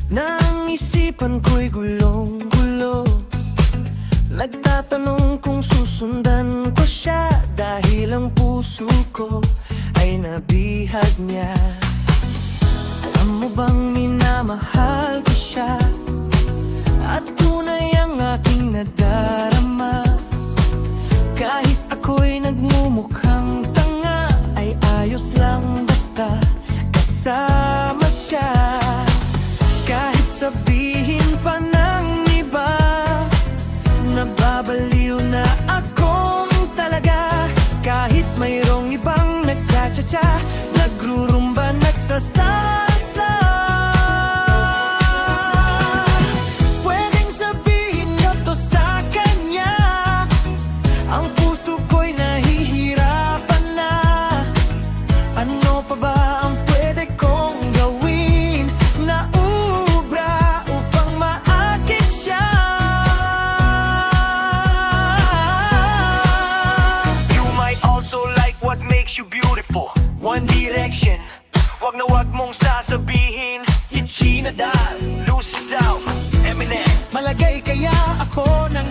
Nang isipan ko'y gulong-gulo, nagtatanong kung susundan ko siya, dahil ang puso ko ay nabihag niya. Alam mo bang minamahal ko siya, at tunay ang aking nadarama. Kahit ako'y nagmumukhang tanga, ay ayos lang basta kasama siya. Kahit sabihin pa ng iba, nababaliw na akong talaga. Kahit mayroong ibang nagcha-cha-cha, nagrurumba, nagsasalsa. Pwedeng sabihin ko to sa kanya, ang puso ko'y nahihirapan na. Ano pa ba ang pwede kong gawin na ubra upang maakit siya? You might also like what makes you beautiful. One Direction, wag na wag mong sasabihin Itchy Nadal, Loses Out, Eminem. Malagay kaya ako ng